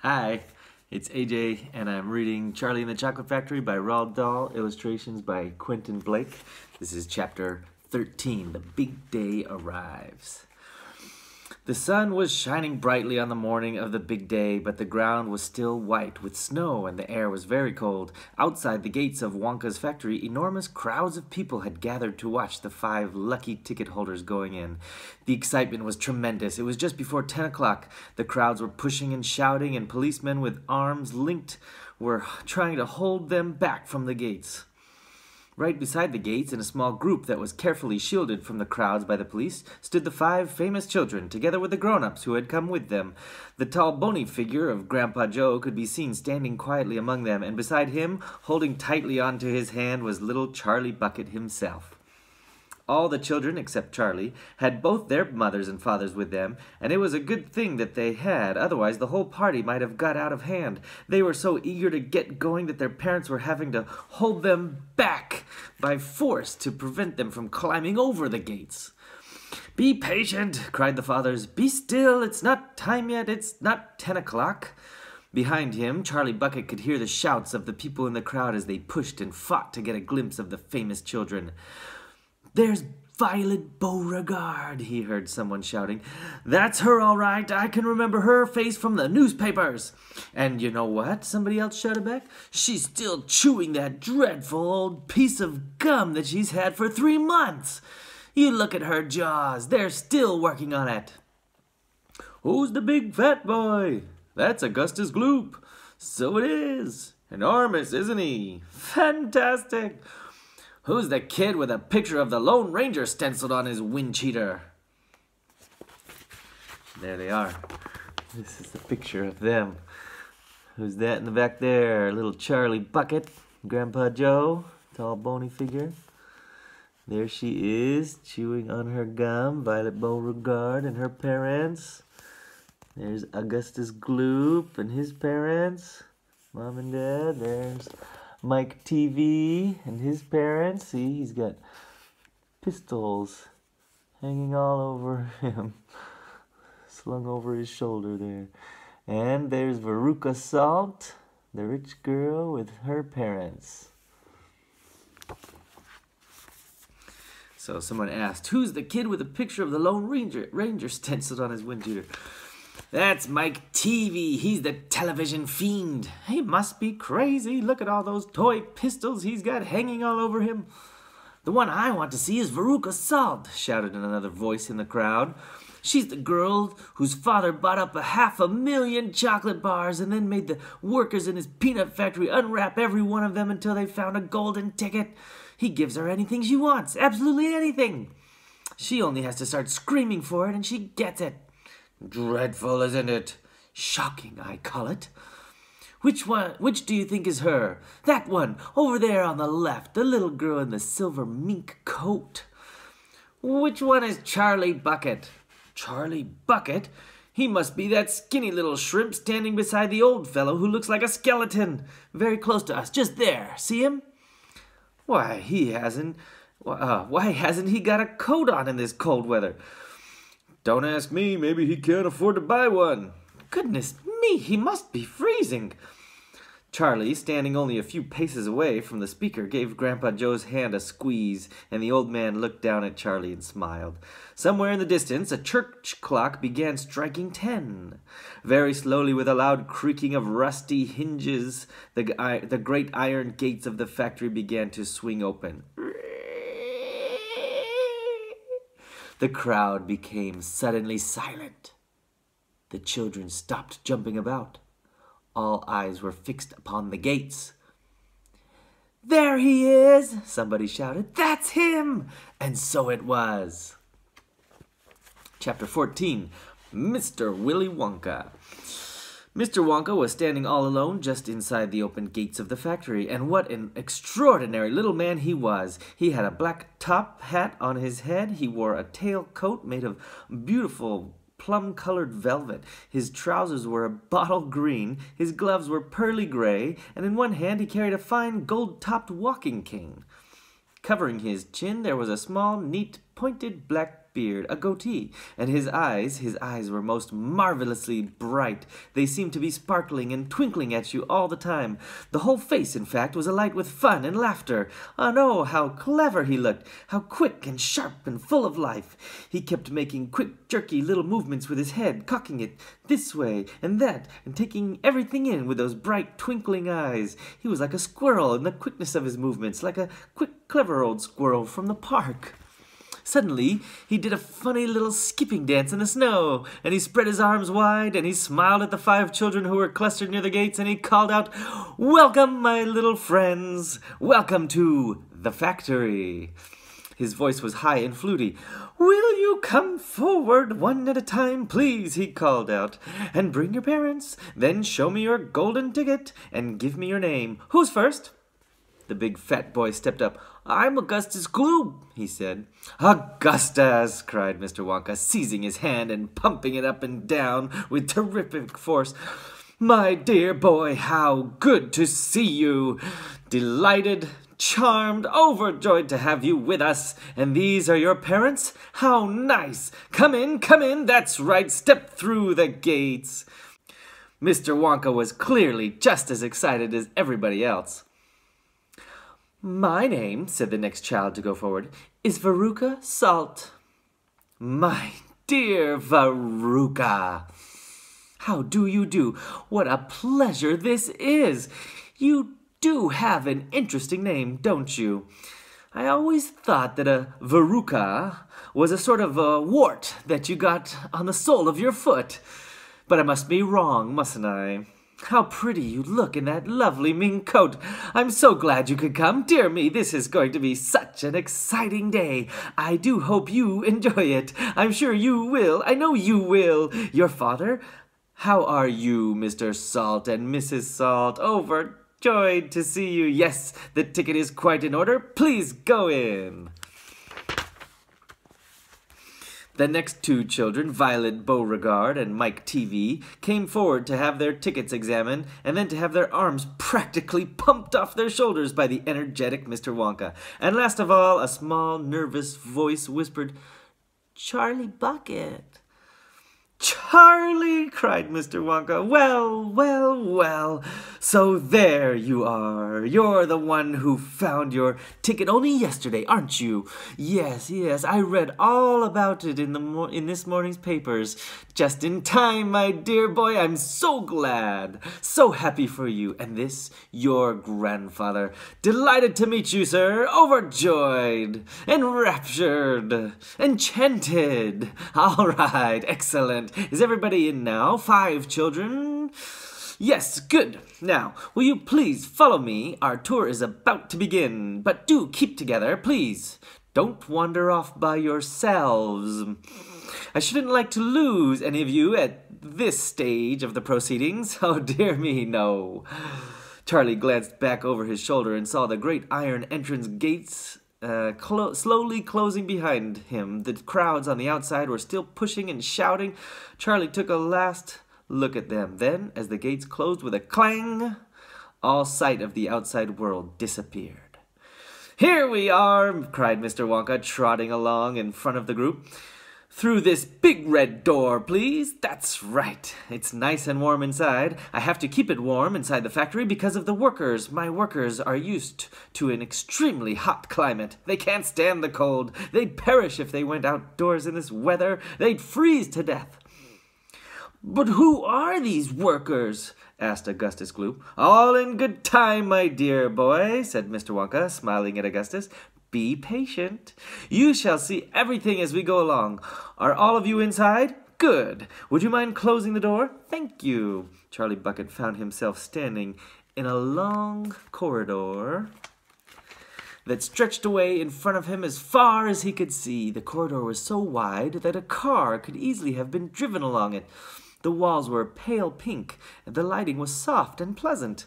Hi, it's AJ, and I'm reading Charlie and the Chocolate Factory by Roald Dahl, illustrations by Quentin Blake. This is chapter 13, The Big Day Arrives. The sun was shining brightly on the morning of the big day, but the ground was still white with snow and the air was very cold. Outside the gates of Wonka's factory, enormous crowds of people had gathered to watch the 5 lucky ticket holders going in. The excitement was tremendous. It was just before 10 o'clock. The crowds were pushing and shouting, and policemen with arms linked were trying to hold them back from the gates. Right beside the gates, in a small group that was carefully shielded from the crowds by the police, stood the 5 famous children, together with the grown-ups who had come with them. The tall, bony figure of Grandpa Joe could be seen standing quietly among them, and beside him, holding tightly onto his hand, was little Charlie Bucket himself. All the children, except Charlie, had both their mothers and fathers with them, and it was a good thing that they had, otherwise the whole party might have got out of hand. They were so eager to get going that their parents were having to hold them back by force to prevent them from climbing over the gates. "Be patient," cried the fathers. "Be still, it's not time yet, it's not 10 o'clock. Behind him, Charlie Bucket could hear the shouts of the people in the crowd as they pushed and fought to get a glimpse of the famous children. "There's Violet Beauregard," he heard someone shouting. "That's her all right. I can remember her face from the newspapers." "And you know what?" somebody else shouted back. "She's still chewing that dreadful old piece of gum that she's had for 3 months. You look at her jaws. They're still working on it." "Who's the big fat boy?" "That's Augustus Gloop." "So it is. Enormous, isn't he?" "Fantastic." "Who's the kid with a picture of the Lone Ranger stenciled on his wind cheater?" There they are. This is the picture of them. Who's that in the back there? Little Charlie Bucket, Grandpa Joe, tall bony figure. There she is, chewing on her gum, Violet Beauregard and her parents. There's Augustus Gloop and his parents, Mom and Dad. There's Mike TV and his parents. See, he's got pistols hanging all over him, slung over his shoulder there. And there's Veruca Salt, the rich girl with her parents. So someone asked, "Who's the kid with a picture of the Lone Ranger stenciled on his wind cheater?" "That's Mike TV. He's the television fiend. He must be crazy. Look at all those toy pistols he's got hanging all over him." "The one I want to see is Veruca Salt," shouted another voice in the crowd. "She's the girl whose father bought up 500,000 chocolate bars and then made the workers in his peanut factory unwrap every one of them until they found a golden ticket. He gives her anything she wants, absolutely anything. She only has to start screaming for it and she gets it. Dreadful, isn't it? Shocking, I call it." Which do you think is her?" "That one, over there on the left, the little girl in the silver mink coat." "Which one is Charlie Bucket?" "Charlie Bucket? He must be that skinny little shrimp standing beside the old fellow who looks like a skeleton. Very close to us, just there. See him?" Why hasn't he got a coat on in this cold weather?" "Don't ask me. Maybe he can't afford to buy one." "Goodness me, he must be freezing." Charlie, standing only a few paces away from the speaker, gave Grandpa Joe's hand a squeeze, and the old man looked down at Charlie and smiled. Somewhere in the distance, a church clock began striking 10. Very slowly, with a loud creaking of rusty hinges, the great iron gates of the factory began to swing open. The crowd became suddenly silent. The children stopped jumping about. All eyes were fixed upon the gates. "There he is!" somebody shouted. "That's him!" And so it was. Chapter 14, Mr. Willy Wonka. Mr. Wonka was standing all alone just inside the open gates of the factory, and what an extraordinary little man he was. He had a black top hat on his head. He wore a tail coat made of beautiful plum-colored velvet. His trousers were a bottle green, his gloves were pearly gray, and in one hand he carried a fine gold-topped walking cane. Covering his chin there was a small, neat pointed black beard, a goatee, and his eyes were most marvelously bright. They seemed to be sparkling and twinkling at you all the time. The whole face, in fact, was alight with fun and laughter. And oh, how clever he looked, how quick and sharp and full of life. He kept making quick, jerky little movements with his head, cocking it this way and that, and taking everything in with those bright, twinkling eyes. He was like a squirrel in the quickness of his movements, like a quick, clever old squirrel from the park. Suddenly, he did a funny little skipping dance in the snow, and he spread his arms wide, and he smiled at the 5 children who were clustered near the gates, and he called out, "Welcome, my little friends! Welcome to the factory!" His voice was high and fluty. "Will you come forward one at a time, please?" he called out. "And bring your parents. Then show me your golden ticket, and give me your name. Who's first?" The big fat boy stepped up. "I'm Augustus Gloop," he said. "Augustus!" cried Mr. Wonka, seizing his hand and pumping it up and down with terrific force. "My dear boy, how good to see you! Delighted, charmed, overjoyed to have you with us. And these are your parents? How nice! Come in, that's right, step through the gates." Mr. Wonka was clearly just as excited as everybody else. "My name," said the next child to go forward, "is Veruca Salt." "My dear Veruca, how do you do? What a pleasure this is. You do have an interesting name, don't you? I always thought that a Veruca was a sort of a wart that you got on the sole of your foot. But I must be wrong, mustn't I? How pretty you look in that lovely mink coat. I'm so glad you could come. Dear me, this is going to be such an exciting day. I do hope you enjoy it. I'm sure you will. I know you will. Your father? How are you, Mr. Salt and Mrs. Salt? Overjoyed to see you. Yes, the ticket is quite in order. Please go in." The next 2 children, Violet Beauregard and Mike TV, came forward to have their tickets examined and then to have their arms practically pumped off their shoulders by the energetic Mr. Wonka. And last of all, a small, nervous voice whispered, "Charlie Bucket." "Charlie!" cried Mr. Wonka. "Well, well, well. So there you are. You're the one who found your ticket only yesterday, aren't you?" Yes, I read all about it in this morning's papers. Just in time, my dear boy. I'm so glad. So happy for you. And this, your grandfather. Delighted to meet you, sir. Overjoyed. Enraptured. Enchanted. All right, excellent. Is everybody in now? 5 children? Yes, good. Now, will you please follow me? Our tour is about to begin. But do keep together, please. Don't wander off by yourselves. I shouldn't like to lose any of you at this stage of the proceedings. Oh, dear me, no. Charlie glanced back over his shoulder and saw the great iron entrance gates slowly closing behind him. The crowds on the outside were still pushing and shouting. Charlie took a last look at them. Then, as the gates closed with a clang, all sight of the outside world disappeared. "Here we are," cried Mr. Wonka, trotting along in front of the group. "Through this big red door, please. That's right. It's nice and warm inside. I have to keep it warm inside the factory because of the workers. My workers are used to an extremely hot climate. They can't stand the cold. They'd perish if they went outdoors in this weather. They'd freeze to death." "But who are these workers?" asked Augustus Gloop. "All in good time, my dear boy," said Mr. Wonka, smiling at Augustus. "Be patient. You shall see everything as we go along. Are all of you inside? Good. Would you mind closing the door? Thank you." Charlie Bucket found himself standing in a long corridor that stretched away in front of him as far as he could see. The corridor was so wide that a car could easily have been driven along it. The walls were pale pink, and the lighting was soft and pleasant.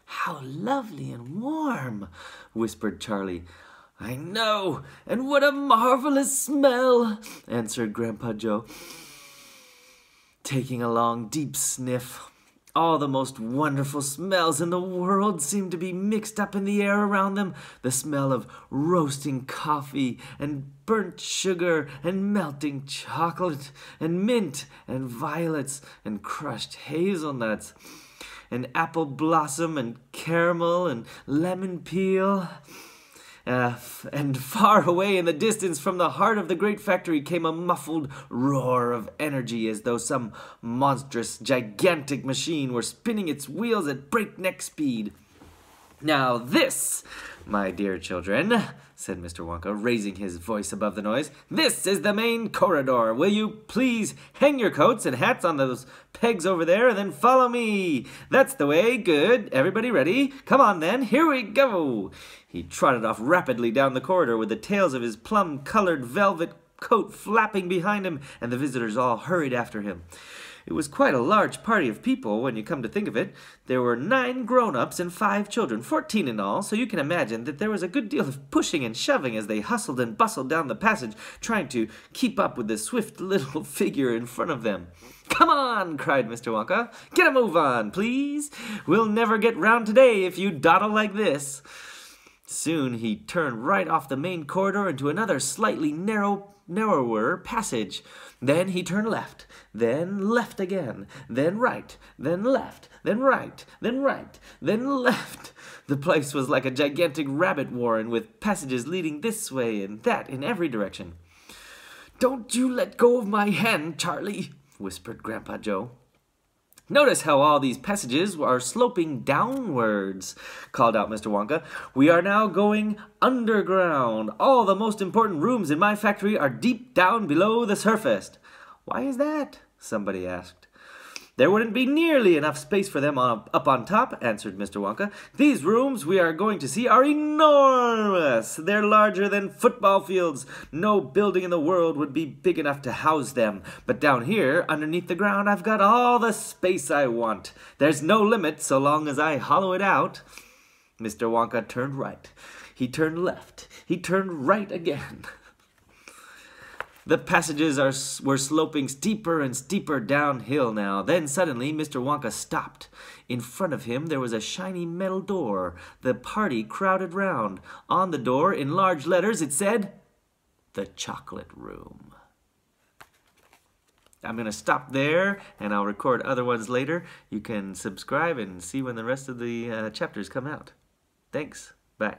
"How lovely and warm," whispered Charlie. "I know, and what a marvelous smell," answered Grandpa Joe, taking a long, deep sniff. All the most wonderful smells in the world seemed to be mixed up in the air around them. The smell of roasting coffee and burnt sugar and melting chocolate and mint and violets and crushed hazelnuts and apple blossom and caramel and lemon peel. And far away in the distance from the heart of the great factory came a muffled roar of energy, as though some monstrous, gigantic machine were spinning its wheels at breakneck speed. "Now this, my dear children," said Mr. Wonka, raising his voice above the noise, "this is the main corridor. Will you please hang your coats and hats on those pegs over there and then follow me? That's the way. Good. Everybody ready? Come on then. Here we go." He trotted off rapidly down the corridor with the tails of his plum-colored velvet coat flapping behind him, and the visitors all hurried after him. It was quite a large party of people, when you come to think of it. There were 9 grown-ups and 5 children, 14 in all, so you can imagine that there was a good deal of pushing and shoving as they hustled and bustled down the passage, trying to keep up with the swift little figure in front of them. "Come on!" cried Mr. Wonka. "Get a move on, please! We'll never get round today if you dawdle like this." Soon he turned right off the main corridor into another slightly narrower passage. Then he turned left, then left again, then right, then left, then right, then right, then left. The place was like a gigantic rabbit warren, with passages leading this way and that in every direction. "Don't you let go of my hand, Charlie," whispered Grandpa Joe. "Notice how all these passages are sloping downwards," called out Mr. Wonka. "We are now going underground. All the most important rooms in my factory are deep down below the surface." "Why is that?" somebody asked. "There wouldn't be nearly enough space for them up on top," answered Mr. Wonka. "These rooms we are going to see are enormous. They're larger than football fields. No building in the world would be big enough to house them. But down here, underneath the ground, I've got all the space I want. There's no limit so long as I hollow it out." Mr. Wonka turned right. He turned left. He turned right again. The passages were sloping steeper and steeper downhill now. Then suddenly Mr. Wonka stopped. In front of him there was a shiny metal door. The party crowded round. On the door, in large letters, it said, "The Chocolate Room." I'm going to stop there, and I'll record other ones later. You can subscribe and see when the rest of the chapters come out. Thanks. Bye.